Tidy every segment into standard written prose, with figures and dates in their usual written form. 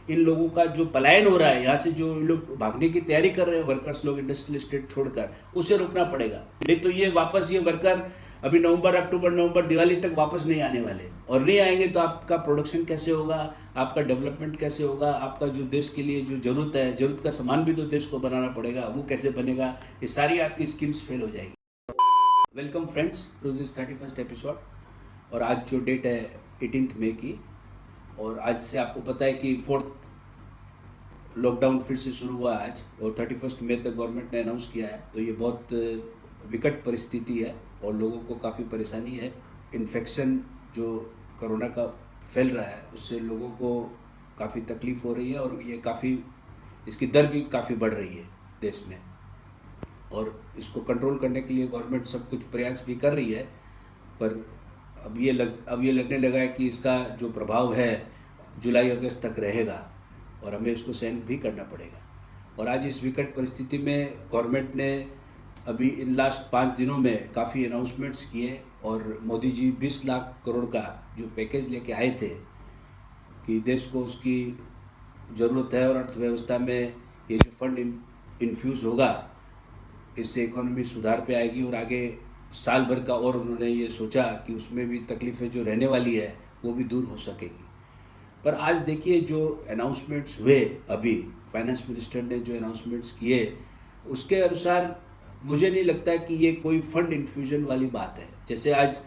इन लोगों का जो पलायन हो रहा है, यहाँ से जो लोग भागने की तैयारी कर रहे हैं वर्कर्स लोग इंडस्ट्रियल स्टेट छोड़कर, उसे रोकना पड़ेगा। नहीं तो ये वापस ये वर्कर अभी नवंबर, अक्टूबर, नवंबर, दिवाली तक वापस नहीं आने वाले, और नहीं आएंगे तो आपका प्रोडक्शन कैसे होगा, आपका डेवलपमेंट कैसे होगा, आपका जो देश के लिए जो जरूरत है, जरूरत का सामान भी तो देश को बनाना पड़ेगा, वो कैसे बनेगा, ये सारी आपकी स्कीम्स फेल हो जाएगी। Welcome friends to this 31st episode. और आज जो डेट है 18 मई की, और आज से आपको पता है कि 4th लॉकडाउन फिर से शुरू हुआ आज, और 31 मई तक गवर्नमेंट ने अनाउंस किया है। तो ये बहुत विकट परिस्थिति है और लोगों को काफ़ी परेशानी है। इन्फेक्शन जो कोरोना का फैल रहा है उससे लोगों को काफ़ी तकलीफ हो रही है, और ये काफ़ी इसकी दर भी काफ़ी बढ़ रही है देश में। और इसको कंट्रोल करने के लिए गवर्नमेंट सब कुछ प्रयास भी कर रही है, पर अब ये लगने लगा है कि इसका जो प्रभाव है जुलाई अगस्त तक रहेगा, और हमें इसको सहन भी करना पड़ेगा। और आज इस विकट परिस्थिति में गवर्नमेंट ने अभी इन लास्ट 5 दिनों में काफ़ी अनाउंसमेंट्स किए, और मोदी जी 20 लाख करोड़ का जो पैकेज लेके आए थे कि देश को उसकी ज़रूरत है, और अर्थव्यवस्था में ये जो फंड इन्फ्यूज़ होगा इससे इकोनॉमी सुधार पे आएगी, और आगे साल भर का और उन्होंने ये सोचा कि उसमें भी तकलीफ़ें जो रहने वाली है वो भी दूर हो सकेगी। पर आज देखिए जो अनाउंसमेंट्स हुए, अभी फाइनेंस मिनिस्टर ने जो अनाउंसमेंट्स किए उसके अनुसार मुझे नहीं लगता कि ये कोई फंड इन्फ्यूजन वाली बात है। जैसे आज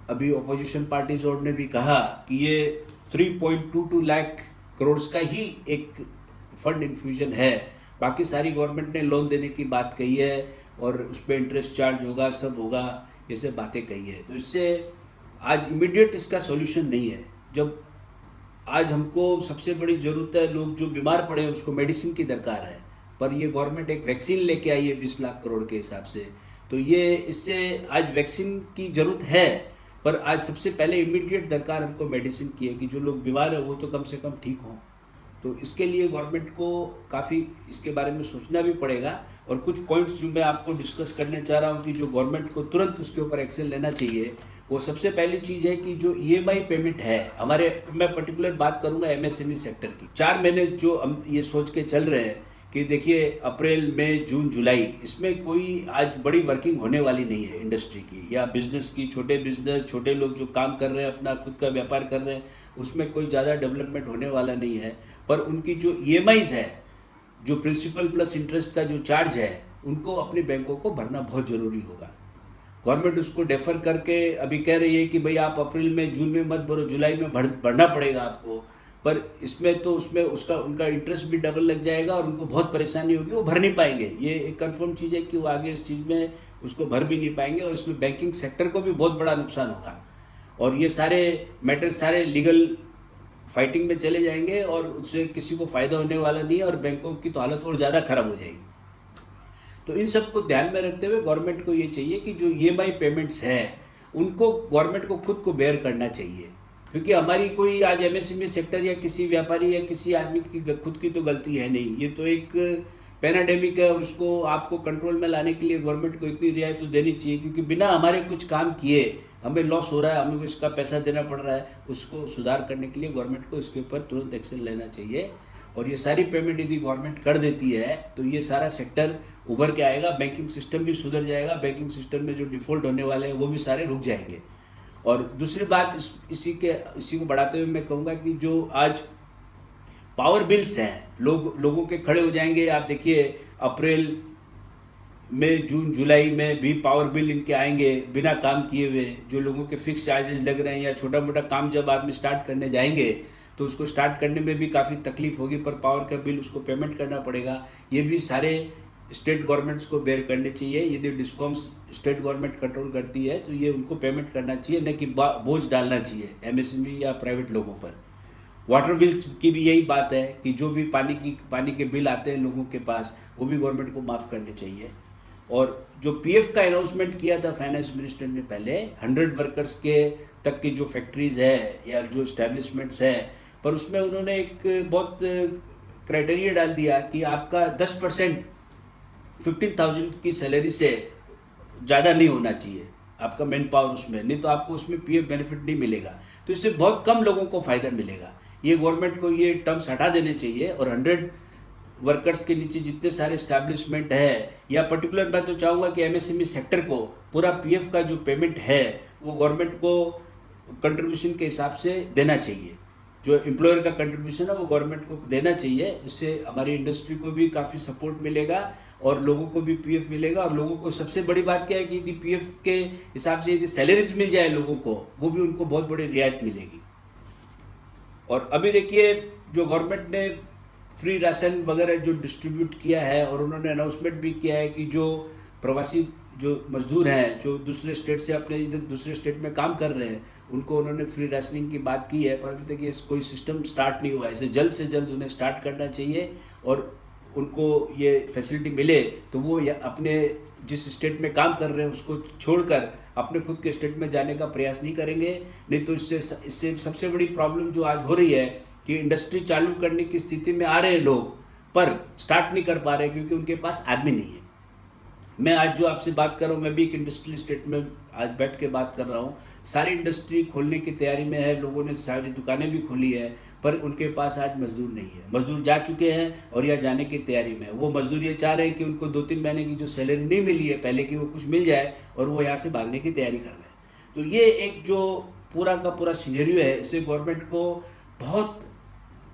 अभी अपोजिशन पार्टीज और ने भी कहा कि ये 3.22 लाख करोड़ का ही एक फंड इन्फ्यूजन है, बाकी सारी गवर्नमेंट ने लोन देने की बात कही है और उस पर इंटरेस्ट चार्ज होगा, सब होगा, ये सब बातें कही है। तो इससे आज इमीडिएट इसका सॉल्यूशन नहीं है। जब आज हमको सबसे बड़ी ज़रूरत है, लोग जो बीमार पड़े हैं उसको मेडिसिन की दरकार है, पर ये गवर्नमेंट एक वैक्सीन लेके आई है 20 लाख करोड़ के हिसाब से। तो ये इससे आज वैक्सीन की ज़रूरत है, पर आज सबसे पहले इमीडिएट दरकार हमको मेडिसिन की है कि जो लोग बीमार है वो तो कम से कम ठीक हों। तो इसके लिए गवर्नमेंट को काफ़ी इसके बारे में सोचना भी पड़ेगा। और कुछ पॉइंट्स जो मैं आपको डिस्कस करने चाह रहा हूँ कि जो गवर्नमेंट को तुरंत उसके ऊपर एक्शन लेना चाहिए, वो सबसे पहली चीज़ है कि जो ईएमआई पेमेंट है हमारे, मैं पर्टिकुलर बात करूँगा एमएसएमई सेक्टर की। 4 महीने जो हम ये सोच के चल रहे हैं कि देखिए अप्रैल, मई, जून, जुलाई, इसमें कोई आज बड़ी वर्किंग होने वाली नहीं है इंडस्ट्री की या बिजनेस की। छोटे बिजनेस, छोटे लोग जो काम कर रहे हैं, अपना खुद का व्यापार कर रहे हैं, उसमें कोई ज़्यादा डेवलपमेंट होने वाला नहीं है। पर उनकी जो ईएमआईज है, जो प्रिंसिपल प्लस इंटरेस्ट का जो चार्ज है, उनको अपनी बैंकों को भरना बहुत ज़रूरी होगा। गवर्नमेंट उसको डेफर करके अभी कह रही है कि भाई आप अप्रैल में, जून में मत भरो, जुलाई में भरना पड़ेगा आपको। पर इसमें तो उसमें उनका इंटरेस्ट भी डबल लग जाएगा और उनको बहुत परेशानी होगी, वो भर नहीं पाएंगे। ये एक कंफर्म चीज़ है कि वो आगे इस चीज़ में उसको भर भी नहीं पाएंगे, और इसमें बैंकिंग सेक्टर को भी बहुत बड़ा नुकसान होगा। और ये सारे मैटर्स सारे लीगल फाइटिंग में चले जाएंगे, और उससे किसी को फ़ायदा होने वाला नहीं है, और बैंकों की तो हालत और ज़्यादा खराब हो जाएगी। तो इन सब को ध्यान में रखते हुए गवर्नमेंट को ये चाहिए कि जो ईएमआई पेमेंट्स हैं उनको गवर्नमेंट को खुद को बेयर करना चाहिए, क्योंकि हमारी कोई आज एमएसएमई सेक्टर या किसी व्यापारी या किसी आदमी की खुद की तो गलती है नहीं। ये तो एक पैनाडेमिक है, और उसको आपको कंट्रोल में लाने के लिए गवर्नमेंट को इतनी रियायत तो देनी चाहिए, क्योंकि बिना हमारे कुछ काम किए हमें लॉस हो रहा है, हमें इसका पैसा देना पड़ रहा है। उसको सुधार करने के लिए गवर्नमेंट को इसके ऊपर तुरंत एक्शन लेना चाहिए। और ये सारी पेमेंट यदि गवर्नमेंट कर देती है तो ये सारा सेक्टर उभर के आएगा, बैंकिंग सिस्टम भी सुधर जाएगा, बैंकिंग सिस्टम में जो डिफ़ॉल्ट होने वाले हैं वो भी सारे रुक जाएंगे। और दूसरी बात इसी को बढ़ाते हुए मैं कहूँगा कि जो आज पावर बिल्स हैं, लोगों के खड़े हो जाएंगे। आप देखिए अप्रैल, मई, जून, जुलाई में भी पावर बिल इनके आएंगे बिना काम किए हुए। जो लोगों के फिक्स चार्जेस लग रहे हैं या छोटा मोटा काम जब आदमी स्टार्ट करने जाएंगे तो उसको स्टार्ट करने में भी काफ़ी तकलीफ होगी, पर पावर का बिल उसको पेमेंट करना पड़ेगा। ये भी सारे स्टेट गवर्नमेंट्स को बेयर करने चाहिए। यदि डिस्कॉम्स स्टेट गवर्नमेंट कंट्रोल करती है तो ये उनको पेमेंट करना चाहिए, न कि बोझ डालना चाहिए एमएसएमई या प्राइवेट लोगों पर। वाटर बिल्स की भी यही बात है कि जो भी पानी के बिल आते हैं लोगों के पास, वो भी गवर्नमेंट को माफ़ करने चाहिए। और जो पीएफ का अनाउंसमेंट किया था फाइनेंस मिनिस्टर ने पहले, 100 वर्कर्स के तक की जो फैक्ट्रीज है या जो इस्टेब्लिशमेंट्स है, पर उसमें उन्होंने एक बहुत क्राइटेरिया डाल दिया कि आपका 10% 15,000 की सैलरी से ज़्यादा नहीं होना चाहिए आपका मैन पावर उसमें, नहीं तो आपको उसमें पीएफ बेनिफिट नहीं मिलेगा। तो इससे बहुत कम लोगों को फ़ायदा मिलेगा। ये गवर्नमेंट को ये टर्म्स हटा देने चाहिए और 100 वर्कर्स के नीचे जितने सारे स्टैब्लिशमेंट है, या पर्टिकुलर मैं तो चाहूँगा कि एमएसएमई सेक्टर को पूरा पीएफ का जो पेमेंट है वो गवर्नमेंट को कंट्रीब्यूशन के हिसाब से देना चाहिए। जो एम्प्लॉयर का कंट्रीब्यूशन है वो गवर्नमेंट को देना चाहिए। इससे हमारी इंडस्ट्री को भी काफ़ी सपोर्ट मिलेगा और लोगों को भी पीएफ मिलेगा। और लोगों को सबसे बड़ी बात क्या है कि यदि पीएफ के हिसाब से यदि सैलरीज मिल जाए लोगों को, वो भी उनको बहुत बड़ी रियायत मिलेगी। और अभी देखिए जो गवर्नमेंट ने फ्री राशन वगैरह जो डिस्ट्रीब्यूट किया है और उन्होंने अनाउंसमेंट भी किया है कि जो प्रवासी जो मजदूर हैं जो दूसरे स्टेट से अपने इधर दूसरे स्टेट में काम कर रहे हैं उनको उन्होंने फ्री राशनिंग की बात की है, पर अभी तक ये कोई सिस्टम स्टार्ट नहीं हुआ है। इसे जल्द से जल्द उन्हें स्टार्ट करना चाहिए और उनको ये फैसिलिटी मिले तो वो अपने जिस स्टेट में काम कर रहे हैं उसको छोड़कर अपने खुद के स्टेट में जाने का प्रयास नहीं करेंगे। नहीं तो इससे सबसे बड़ी प्रॉब्लम जो आज हो रही है कि इंडस्ट्री चालू करने की स्थिति में आ रहे हैं लोग पर स्टार्ट नहीं कर पा रहे क्योंकि उनके पास आदमी नहीं है। मैं आज जो आपसे बात कर रहा हूँ, मैं भी एक इंडस्ट्रियल स्टेट में आज बैठ के बात कर रहा हूँ। सारी इंडस्ट्री खोलने की तैयारी में है, लोगों ने सारी दुकानें भी खोली है, पर उनके पास आज मजदूर नहीं है। मजदूर जा चुके हैं और या जाने की तैयारी में है। वो मजदूर ये चाह रहे हैं कि उनको 2-3 महीने की जो सैलरी नहीं मिली है पहले की, वो कुछ मिल जाए और वो यहाँ से भागने की तैयारी कर रहे हैं। तो ये एक जो पूरा का पूरा सिनेरियो है, इसे गवर्नमेंट को बहुत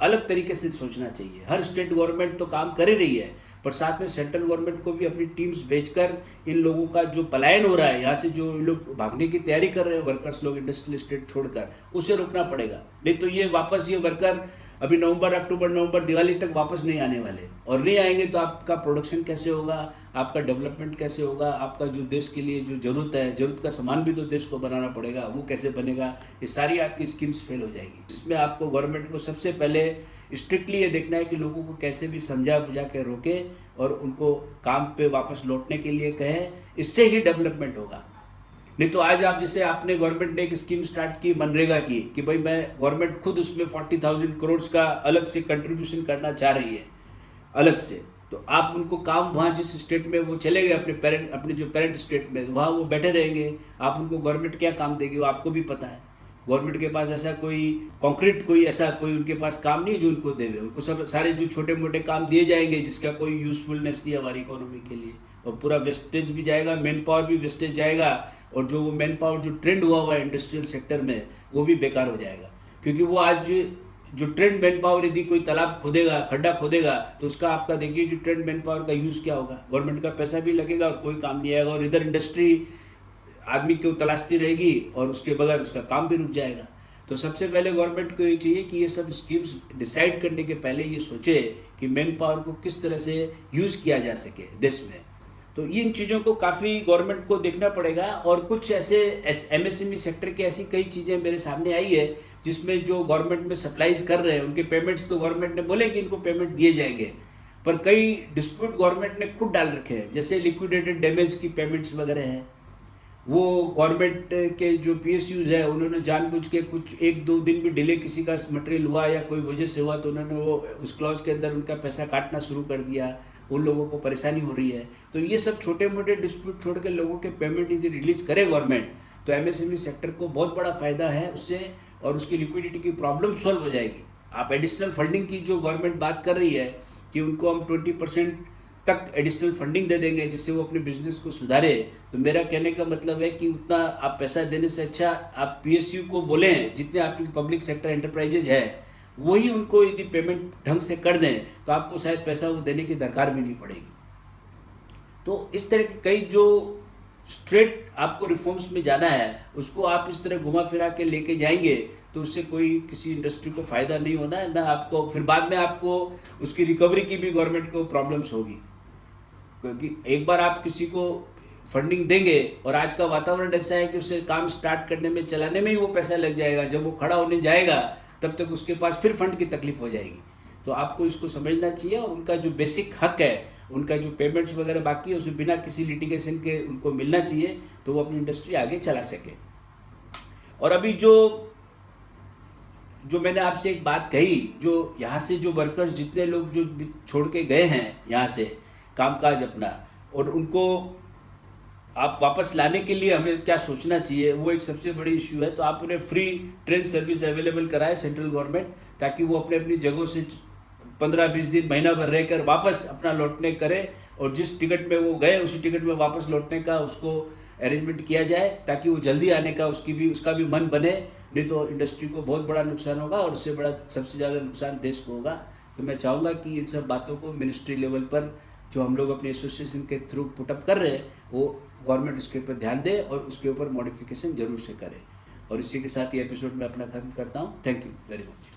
अलग तरीके से सोचना चाहिए। हर स्टेट गवर्नमेंट तो काम कर ही रही है, पर साथ में सेंट्रल गवर्नमेंट को भी अपनी टीम्स भेजकर इन लोगों का जो पलायन हो रहा है, यहाँ से जो लोग भागने की तैयारी कर रहे हैं वर्कर्स लोग इंडस्ट्रियल स्टेट छोड़कर, उसे रोकना पड़ेगा। नहीं तो ये वापस ये वर्कर अभी अक्टूबर नवंबर दिवाली तक वापस नहीं आने वाले, और नहीं आएंगे तो आपका प्रोडक्शन कैसे होगा, आपका डेवलपमेंट कैसे होगा, आपका जो देश के लिए जो जरूरत है, जरूरत का सामान भी तो देश को बनाना पड़ेगा, वो कैसे बनेगा। ये सारी आपकी स्कीम्स फेल हो जाएगी। इसमें आपको गवर्नमेंट को सबसे पहले स्ट्रिक्टली ये देखना है कि लोगों को कैसे भी समझा बुझा के रोके और उनको काम पे वापस लौटने के लिए कहें। इससे ही डेवलपमेंट होगा। नहीं तो आज आप जैसे आपने गवर्नमेंट ने एक स्कीम स्टार्ट की मनरेगा की कि भाई मैं गवर्नमेंट खुद उसमें 40,000 करोड़ का अलग से कंट्रीब्यूशन करना चाह रही है अलग से, तो आप उनको काम वहाँ जिस स्टेट में वो चले गए अपने जो पेरेंट स्टेट में, वहाँ वो बैठे रहेंगे। आप उनको गवर्नमेंट क्या काम देगी वो आपको भी पता है। गवर्नमेंट के पास ऐसा कोई कॉन्क्रीट कोई ऐसा कोई उनके पास काम नहीं जो उनको देवे। उनको सब सारे जो छोटे मोटे काम दिए जाएंगे जिसका कोई यूजफुलनेस नहीं है हमारी इकोनॉमी के लिए, और पूरा वेस्टेज भी जाएगा, मैन पावर भी वेस्टेज जाएगा, और जो वो मैन पावर जो ट्रेंड हुआ है इंडस्ट्रियल सेक्टर में वो भी बेकार हो जाएगा। क्योंकि वो आज जो ट्रेंड मैन पावर यदि कोई तालाब खोदेगा, खड्डा खोदेगा, तो उसका आपका देखिए जो ट्रेंड मैन पावर का यूज़ क्या होगा, गवर्नमेंट का पैसा भी लगेगा और कोई काम नहीं आएगा, और इधर इंडस्ट्री आदमी को तलाशती रहेगी और उसके बगैर उसका काम भी रुक जाएगा। तो सबसे पहले गवर्नमेंट को ये चाहिए कि ये सब स्कीम्स डिसाइड करने के पहले ये सोचे कि मैन पावर को किस तरह से यूज़ किया जा सके देश में। तो इन चीज़ों को काफ़ी गवर्नमेंट को देखना पड़ेगा। और कुछ ऐसे एमएसएमई सेक्टर की ऐसी कई चीज़ें मेरे सामने आई है जिसमें जो गवर्नमेंट में सप्लाईज कर रहे हैं उनके पेमेंट्स तो गवर्नमेंट ने बोले कि इनको पेमेंट दिए जाएंगे, पर कई डिस्प्यूट गवर्नमेंट ने खुद डाल रखे हैं। जैसे लिक्विडेटेड डैमेज की पेमेंट्स वगैरह हैं, वो गवर्नमेंट के जो पीएसयूज है उन्होंने जानबूझ के कुछ 1-2 दिन भी डिले किसी का मटेरियल हुआ या कोई वजह से हुआ तो उन्होंने वो उस क्लॉज के अंदर उनका पैसा काटना शुरू कर दिया। उन लोगों को परेशानी हो रही है। तो ये सब छोटे मोटे डिस्प्यूट छोड़ के लोगों के पेमेंट यदि रिलीज करे गवर्नमेंट तो एमएसएमई सेक्टर को बहुत बड़ा फायदा है उससे, और उसकी लिक्विडिटी की प्रॉब्लम सॉल्व हो जाएगी। आप एडिशनल फंडिंग की जो गवर्नमेंट बात कर रही है कि उनको हम 20% तक एडिशनल फंडिंग दे देंगे जिससे वो अपने बिजनेस को सुधारे, तो मेरा कहने का मतलब है कि उतना आप पैसा देने से अच्छा आप पीएसयू को बोलें, जितने आपकी पब्लिक सेक्टर एंटरप्राइजेज है वही उनको यदि पेमेंट ढंग से कर दें तो आपको शायद पैसा वो देने की दरकार भी नहीं पड़ेगी। तो इस तरह के कई जो स्ट्रेट आपको रिफॉर्म्स में जाना है उसको आप इस तरह घुमा फिरा के लेके जाएंगे तो उससे कोई किसी इंडस्ट्री को फायदा नहीं होना है, ना आपको फिर बाद में आपको उसकी रिकवरी की भी गवर्नमेंट को प्रॉब्लम्स होगी। क्योंकि एक बार आप किसी को फंडिंग देंगे और आज का वातावरण ऐसा है कि उसे काम स्टार्ट करने में चलाने में ही वो पैसा लग जाएगा, जब वो खड़ा होने जाएगा तब तक उसके पास फिर फंड की तकलीफ हो जाएगी। तो आपको इसको समझना चाहिए और उनका जो बेसिक हक है, उनका जो पेमेंट्स वगैरह बाकी है उसे बिना किसी लिटिगेशन के उनको मिलना चाहिए तो वो अपनी इंडस्ट्री आगे चला सके। और अभी जो मैंने आपसे एक बात कही, जो यहाँ से जो वर्कर्स जितने लोग जो छोड़ के गए हैं यहाँ से कामकाज अपना, और उनको आप वापस लाने के लिए हमें क्या सोचना चाहिए, वो एक सबसे बड़ी इश्यू है। तो आप उन्हें फ्री ट्रेन सर्विस अवेलेबल कराए सेंट्रल गवर्नमेंट, ताकि वो अपने अपनी जगहों से 15-20 दिन महीना भर रहकर वापस अपना लौटने करे, और जिस टिकट में वो गए उसी टिकट में वापस लौटने का उसको अरेंजमेंट किया जाए, ताकि वो जल्दी आने का उसका भी मन बने। नहीं तो इंडस्ट्री को बहुत बड़ा नुकसान होगा, और उससे बड़ा सबसे ज़्यादा नुकसान देश को होगा। तो मैं चाहूँगा कि इन सब बातों को मिनिस्ट्री लेवल पर जो हम लोग अपने एसोसिएशन के थ्रू पुटअप कर रहे हैं, वो गवर्नमेंट उसके ऊपर ध्यान दे और उसके ऊपर मॉडिफिकेशन जरूर से करे। और इसी के साथ ये एपिसोड मैं अपना खत्म करता हूँ। Thank you very much.